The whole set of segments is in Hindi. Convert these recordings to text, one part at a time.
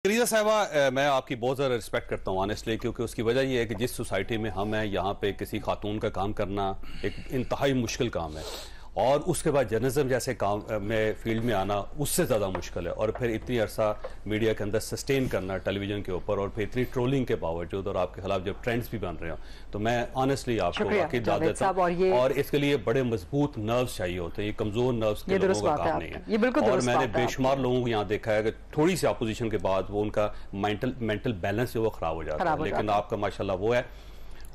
रीजा साहबा, मैं आपकी बहुत ज़्यादा रिस्पेक्ट करता हूँ ऑनेस्टली, क्योंकि उसकी वजह यह है कि जिस सोसाइटी में हम हैं यहाँ पे किसी खातून का काम करना एक इंतहाई मुश्किल काम है, और उसके बाद जर्नलिज्म जैसे काम में फील्ड में आना उससे ज़्यादा मुश्किल है, और फिर इतनी अरसा मीडिया के अंदर सस्टेन करना टेलीविज़न के ऊपर, और फिर इतनी ट्रोलिंग के बावजूद और आपके खिलाफ जब ट्रेंड्स भी बन रहे हो, तो मैं ऑनेस्टली आपको वाकई दाद देता हूँ। और इसके लिए बड़े मजबूत नर्व्स चाहिए होते हैं, ये कमज़ोर नर्व्स के लोगों का काम नहीं है। और मैंने बेशुमार लोगों को यहाँ देखा है कि थोड़ी सी अपोजिशन के बाद वो उनका मेंटल बैलेंस जो वो ख़राब हो जाता है, लेकिन आपका माशाल्लाह वो है,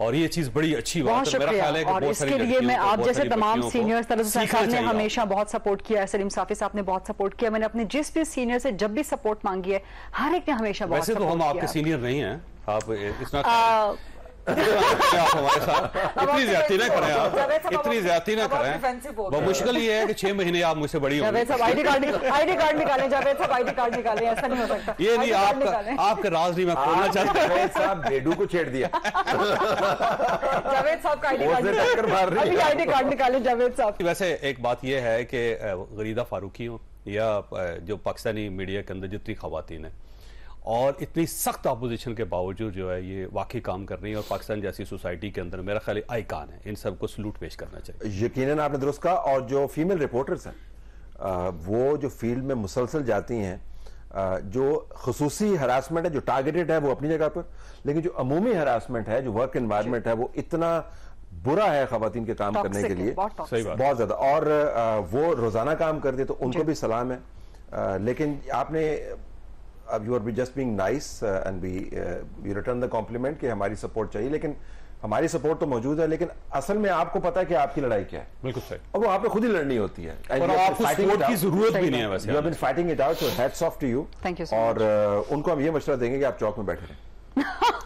और ये चीज बड़ी अच्छी बात है। मेरा ख्याल है कि और इसके लिए मैं आप जैसे तमाम सीनियर्स साहब ने हमेशा बहुत सपोर्ट किया है, सलीम साफी साहब ने बहुत सपोर्ट किया, मैंने अपने जिस भी सीनियर से जब भी सपोर्ट मांगी है हर एक ने हमेशा बहुत सपोर्ट किया। वैसे तो हम आपके सीनियर नहीं हैं, आप इतना हमारे साथ इतनी ज्यादती ना करें, आप इतनी ज्यादती ना करें। बहुत मुश्किल ये है कि 6 महीने आप मुझसे बड़ी हो। जावेद साहब आईडी कार्ड निकालें, जावेद साहब आईडी कार्ड निकालें, ऐसा नहीं हो सकता। ये नहीं, आपका राज नहीं मैं खोलना चाहता। जावेद साहब बेडू को छेड़ दिया। जावेद साहब का आईडी कार्ड निकालें जावेद साहब। वैसे एक बात यह है कि गरीदा फारूकी हो या जो पाकिस्तानी मीडिया के अंदर जितनी खवातीन है, और इतनी सख्त अपोजिशन के बावजूद जो है ये वाकई काम कर रही है, और पाकिस्तान जैसी सोसाइटी के अंदर मेरा ख्याल आइकान है, इन सबको सलूट पेश करना चाहिए। यकीनन आपने दुरुस्त कहा। और जो फीमेल रिपोर्टर्स हैं वो जो फील्ड में मुसलसल जाती हैं, जो खसूसी हरासमेंट है जो टारगेटेड है वो अपनी जगह पर, लेकिन जो अमूमी हरासमेंट है, जो वर्क एनवायरनमेंट है, वो इतना बुरा है खवातीन के काम करने के लिए, बहुत ज्यादा। और वो रोजाना काम करती है, तो उनको भी सलाम है। लेकिन आपने अब you are be just being nice and be you return the compliment कि हमारी सपोर्ट चाहिए, लेकिन हमारी सपोर्ट तो मौजूद है, लेकिन असल में आपको पता है कि आपकी लड़ाई क्या है। बिल्कुल सही। और वो आपको खुद ही लड़नी होती है, और आपको सपोर्ट की जरूरत भी नहीं है। वैसे you have been fighting it out, so hats off to you. और उनको हम ये मशवरा देंगे कि आप चौक में बैठे रहें।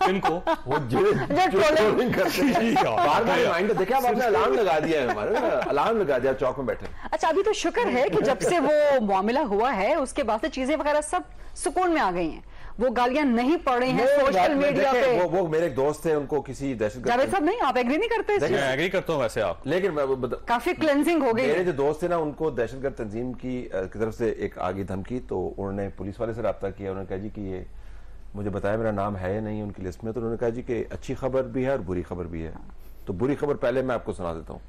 इनको वो ट्रोलिंग करते हैं, बार-बार देखिए आप आपने अलार्म लगा दिया है, हमारा अलार्म लगा दिया, चौक में बैठे। अच्छा, अभी तो शुक्र है कि जब से वो मामला हुआ है उसके बाद से चीजें वगैरह सब सुकून में आ गई हैं, वो गालियां नहीं पड़ रही हैं सोशल मीडिया पे। वो मेरे एक दोस्त थे, उनको किसी दहशतगर्द। जावेद साहब नहीं, आप एग्री नहीं करते? मैं एग्री करता हूं वैसे आप, लेकिन काफी क्लेंजिंग हो गई। मेरे जो दोस्त थे ना, उनको दहशतगर्द तंजीम की तरफ से एक आगे धमकी, तो उन्होंने पुलिस वाले से रब्ता किया। उन्होंने कहा जी कि ये मुझे बताया मेरा नाम है या नहीं उनकी लिस्ट में, तो उन्होंने कहा जी कि अच्छी खबर भी है और बुरी खबर भी है। तो बुरी खबर पहले मैं आपको सुना देता हूँ।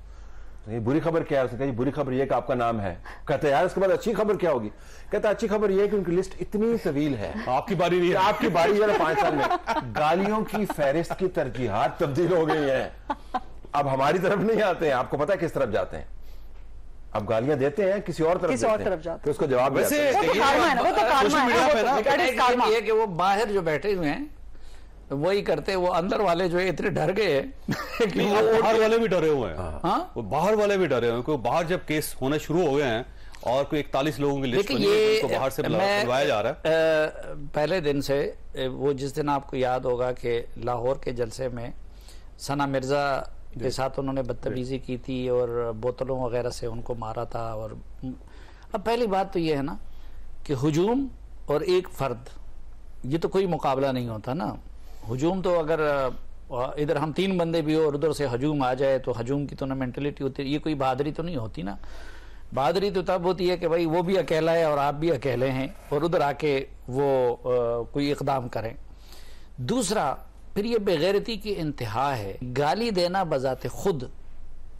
तो ये बुरी खबर क्या है? उसने कहा बुरी खबर ये कि आपका नाम है। कहते यार इसके बाद अच्छी खबर क्या होगी? कहता अच्छी खबर ये कि उनकी लिस्ट इतनी तवील है, आपकी बारी नहीं है, आपकी बारी है 5 साल में गालियों की फहरिस्त की तरजीहात तब्दील हो गई है। अब हमारी तरफ नहीं आते हैं, आपको पता है किस तरफ जाते हैं? अब गालियां देते हैं किसी और तरफ जाते हैं, तो उसको जवाब वैसे ये कि वो बाहर जो बैठे हुए हैं वही करते, वो अंदर वाले जो है इतने डर गए कि वो बाहर वाले भी डरे हुए हैं। हाँ, वो बाहर वाले भी डरे हुए हैं, क्योंकि बाहर जब केस होने शुरू हो गए हैं और कोई 41 लोगों की लिस्ट ये बाहर से बुलवाया जा रहा है। पहले दिन से वो जिस दिन आपको याद होगा कि लाहौर के जलसे में सना मिर्जा के साथ उन्होंने बदतमीजी की थी और बोतलों वगैरह से उनको मारा था। और अब पहली बात तो ये है ना कि हुजूम और एक फर्द, ये तो कोई मुकाबला नहीं होता ना। हुजूम तो अगर इधर हम 3 बंदे भी हो और उधर से हजूम आ जाए तो हजूम की तो ना मेंटलिटी होती है, ये कोई बहादुरी तो नहीं होती ना। बहादुरी तो तब होती है कि भाई वो भी अकेला है और आप भी अकेले हैं और उधर आके वो कोई इकदाम करें। दूसरा, फिर ये बेगैरती की इंतहा है। गाली देना बजाते खुद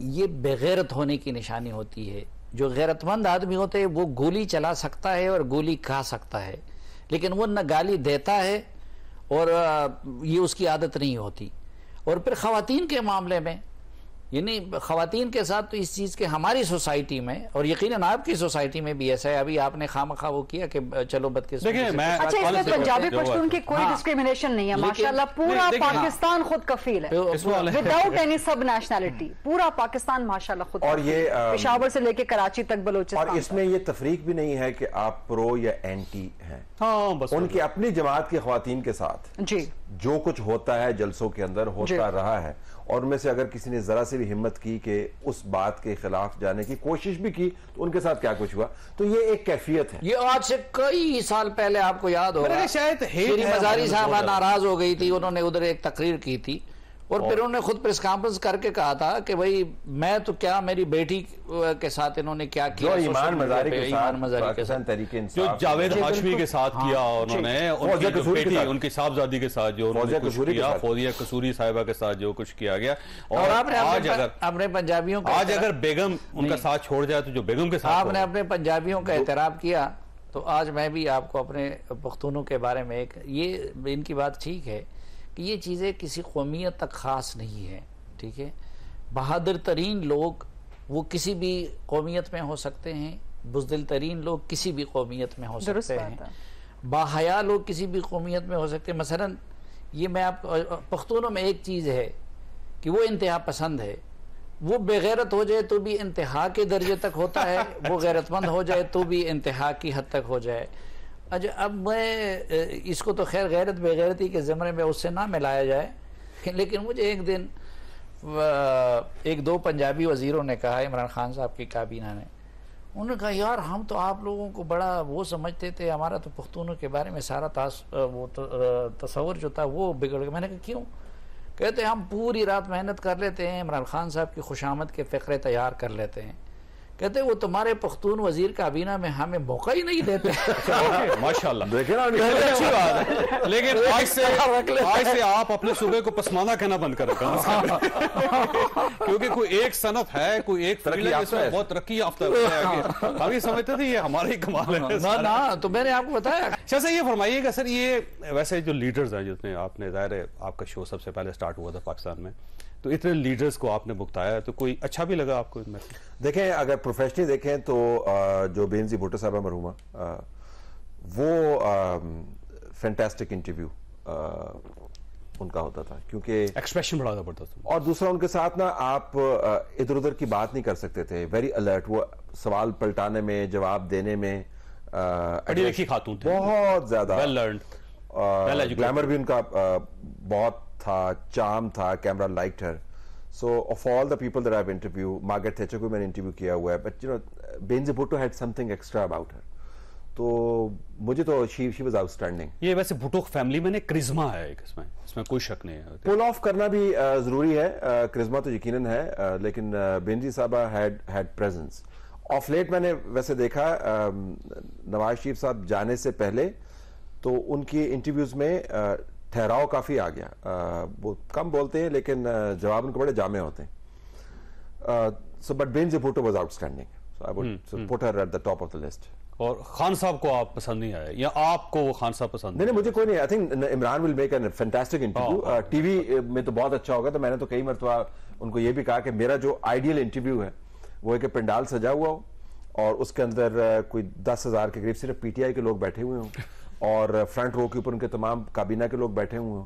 ये बेगैरत होने की निशानी होती है। जो गैरतमंद आदमी होते हैं वो गोली चला सकता है और गोली खा सकता है, लेकिन वो न गाली देता है और ये उसकी आदत नहीं होती। और फिर खवातीन के मामले में, यानी खवातीन के साथ तो इस चीज़ के हमारी सोसाइटी में और यकीनन आपकी सोसाइटी में भी ऐसा है। अभी आपने खामखा वो किया कि चलो बदकिस्मती। अच्छा, इसमें पंजाबी पश्तून की कोई डिस्क्रिमिनेशन नहीं है, माशाल्लाह पूरा पाकिस्तान खुद कफील है विदाउट एनी सब नेशनैलिटी। पूरा पाकिस्तान माशाल्लाह खुद, और ये पेशावर से लेके कराची तक बलोचिस्तान। और इसमें ये तफरीक भी नहीं है कि आप प्रो या एंटी हैं। हाँ, बस उनकी अपनी जमात की खवातीन के साथ जी जो कुछ होता है जलसों के अंदर होता रहा है, और उनमें से अगर किसी ने जरा से भी हिम्मत की कि उस बात के खिलाफ जाने की कोशिश भी की, तो उनके साथ क्या कुछ हुआ। तो ये एक कैफियत है। ये आज से कई साल पहले आपको याद होगा, शायद मजारी साहब नाराज हो गई थी, उन्होंने उधर एक तकरीर की थी और फिर उन्होंने खुद प्रेस कॉन्फ्रेंस करके कहा था कि भाई मैं तो क्या, मेरी बेटी के साथ इन्होंने क्या किया, ईमान मजारी के साथ तरीके, जो जावेद हाशमी के साथ किया उन्होंने, उनकी साहबजादी के साथ जो किया, फौजिया कसूरी साहिबा के साथ जो कुछ किया गया। और आज अगर अपने पंजाबियों का, आज अगर बेगम उनका साथ छोड़ जाए तो जो बेगम के साथ आपने अपने पंजाबियों का एहतराम किया, तो आज मैं भी आपको अपने पख्तूनों के बारे में एक, ये इनकी बात ठीक है कि ये चीज़ें किसी कौमियत तक ख़ास नहीं है, ठीक है। बहादुर तरीन लोग वो किसी भी कौमियत में हो सकते हैं, बुज़दिल तरीन लोग किसी भी कौमियत में हो सकते हैं, बाहया लोग किसी भी कौमियत में हो सकते हैं। मसलन ये मैं आप पख्तूनों में एक चीज़ है कि वो इंतहा पसंद है, वो बेगैरत हो जाए तो भी इंतहा के दर्जे तक होता है, वो गैरतमंद हो जाए तो भी इंतहा की हद तक हो जाए। अच्छा, अब मैं इसको तो खैर गैरत बेगैरती के ज़मरे में उससे ना मिलाया जाए, लेकिन मुझे एक दिन एक दो पंजाबी वज़ीरों ने कहा, इमरान खान साहब की काबीना ने, उन्होंने कहा यार हम तो आप लोगों को बड़ा वो समझते थे, हमारा तो पख्तूनों के बारे में सारा तस्वुर जो था वो बिगड़ गया। मैंने कहा क्यों? कहते हम पूरी रात मेहनत कर लेते हैं, इमरान खान साहब की खुशामद के फ़िक्रे तैयार कर लेते हैं। कहते वो तुम्हारे पख्तून वजीर काबीना में हमें मौका ही नहीं देते। माशाल्लाह, देखे ना, अच्छी बात है। लेकिन आज से आप अपने सूबे को पसमाना कहना बंद करें क्योंकि कोई एक सनत है, कोई एक बहुत तरक्की याफ्ता है। हम ये समझते थे ये हमारा ही कमाल है ना, तो मैंने आपको बताया। अच्छा, ये फरमाइएगा सर, ये वैसे जो लीडर्स हैं, जितने आपने, ज़ाहिर है आपका शो सबसे पहले स्टार्ट हुआ था पाकिस्तान में, तो इतने लीडर्स को आपने बुकताया, तो कोई अच्छा भी लगा आपको इनमें से? देखें, अगर प्रोफेशनली देखें तो जो बेनज़ीर भुट्टो साहबा मरहूमा, वो फैंटास्टिक इंटरव्यू उनका होता था, क्योंकि एक्सप्रेशन बड़ा जबरदस्त, और दूसरा उनके साथ ना आप इधर उधर की बात नहीं कर सकते थे, वेरी अलर्ट, वो सवाल पलटाने में, जवाब देने में पढ़ी लिखी खातून थे, बहुत ज्यादा वेल लर्न्ड, ग्लैमर भी उनका बहुत था, चार्म था, camera liked her. So of all the people that I have interview, Margaret Thatcher को मैंने इंटरव्यू किया हुआ है, but you know Benazir Bhutto had something extra about her, तो मुझे तो शी वाज आउटस्टैंडिंग। ये वैसे भुट्टो फैमिली में क्रिज्मा है एक, इसमें कोई शक नहीं है। पुल ऑफ करना भी जरूरी है, क्रिज्मा तो यकीनन है, लेकिन बेनज़ीर साहबा हैड प्रेजेंस। ऑफ लेट मैंने वैसे देखा नवाज शरीफ साहब जाने से पहले तो उनकी इंटरव्यूज में ठहराव काफी आ गया, वो कम बोलते हैं लेकिन जवाब उनके बड़े जामे होते हैं। So but Benazir Bhutto was outstanding, so I would put her at the top of the list. और खान साहब को आप पसंद नहीं आए, या आपको वो खान साहब पसंद? नहीं, मुझे कोई नहीं। I think Imran will make an fantastic interview, TV में तो बहुत अच्छा होगा। तो मैंने तो कई मरतबा उनको ये भी कहा कि मेरा जो आइडियल इंटरव्यू है वो एक पंडाल सजा हुआ हो और उसके अंदर कोई 10,000 के करीब सिर्फ पीटीआई के लोग बैठे हुए हों और फ्रंट रो के ऊपर उनके तमाम काबीना के लोग बैठे हुए हों,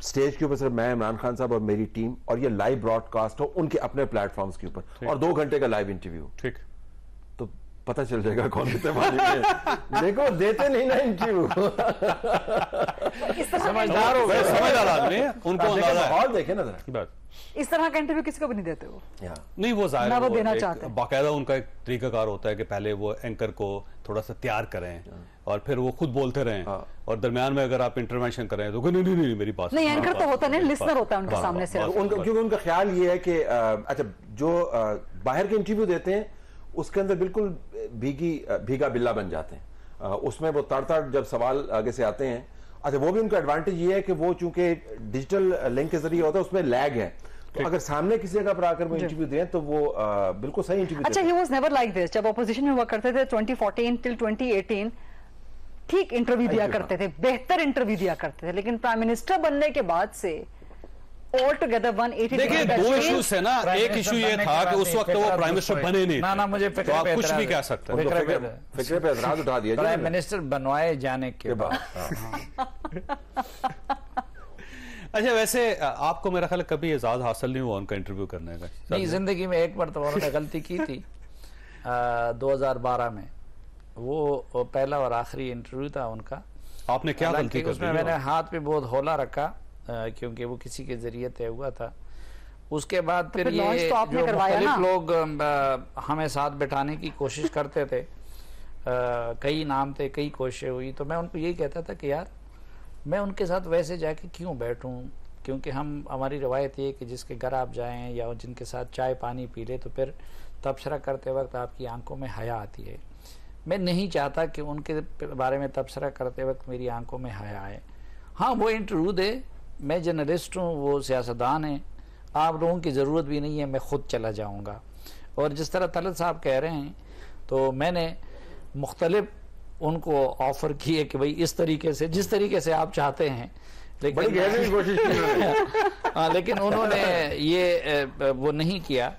स्टेज के ऊपर सिर्फ मैं, इमरान खान साहब और मेरी टीम, और ये लाइव ब्रॉडकास्ट हो उनके अपने प्लेटफॉर्म्स के ऊपर, और 2 घंटे का लाइव इंटरव्यू। ठीक, तो पता चल जाएगा कौन कितने पानी में। देखो, देते नहीं ना इंटरव्यू। समझदार हो गए, समझदार आदमी, उनको अंदाजा है। और देखे ना जरा, इस तरह का इंटरव्यू किसी को भी नहीं देते वो। नहीं, वो जाहिर है, वो देना चाहते हैं। बाकायदा उनका एक तरीकाकार होता है कि पहले वो एंकर को थोड़ा सा तैयार करें और फिर वो खुद बोलते रहें, और दरमियान में अगर आप इंटरवेंशन करें तो नहीं मेरी बात नहीं, एंकर तो होता नहीं, लिसनर होता है उनके सामने से। क्योंकि उनका ख्याल ये है कि अच्छा, जो बाहर के इंटरव्यू देते हैं उसके अंदर बिल्कुल भीगा बिल्ला बन जाते हैं, उसमें वो तड़ जब सवाल आगे से आते हैं। अच्छा, वो भी उनका एडवांटेज ये है कि वो चूंकि डिजिटल लिंक के जरिए होता है, उसमें लैग है, तो अगर सामने किसी जगह पर आकर वो इंटरव्यू दें तो वो बिल्कुल सही इंटरव्यू। अच्छा, he was never like this. जब ऑपोजिशन में हुआ करते थे 2014 टिल 2018, ठीक इंटरव्यू दिया करते थे, बेहतर इंटरव्यू दिया करते थे, लेकिन प्राइम मिनिस्टर बनने के बाद से ऑल टुगेदर 180। देखिए, 2 इश्यूज है ना। एक इशू ये था कि उस वक्त वो प्राइम मिनिस्टर बने नहीं, ना मुझे तो आप कुछ भी कह सकते हैं, फिक्रे पे एतराज उठा दिया प्राइम मिनिस्टर बनवाए जाने के बाद। अच्छा, वैसे आपको मेरा ख्याल कभी एजाज हासिल नहीं हुआ उनका इंटरव्यू करने का? नहीं, जिंदगी में एक बार तो उन्होंने गलती की थी 2012 में, वो पहला और आखिरी इंटरव्यू था उनका। आपने क्या गलती की? उसमें मैंने हाथ पे बहुत हौला रखा क्योंकि वो किसी के जरिए तय हुआ था। उसके बाद फिर ये जो मुख्तलिफ लोग हमें साथ बैठाने की कोशिश करते थे, कई नाम थे, कई कोशिशें हुई, तो मैं उनको यही कहता था कि यार मैं उनके साथ वैसे जाके क्यों बैठूं, क्योंकि हमारी रवायत ये कि जिसके घर आप जाएं या जिनके साथ चाय पानी पी ले तो फिर तबसरा करते वक्त आपकी आंखों में हया आती है। मैं नहीं चाहता कि उनके बारे में तबसरा करते वक्त मेरी आंखों में हया आए। हाँ, वो इंटरव्यू दे, मैं जर्नलिस्ट हूँ, वो सियासतदान है, आप लोगों की ज़रूरत भी नहीं है, मैं खुद चला जाऊँगा। और जिस तरह तलत साहब कह रहे हैं, तो मैंने मुख्तलिफ उनको ऑफर किए कि भाई इस तरीके से, जिस तरीके से आप चाहते हैं, लेकिन लेकिन उन्होंने ये वो नहीं किया।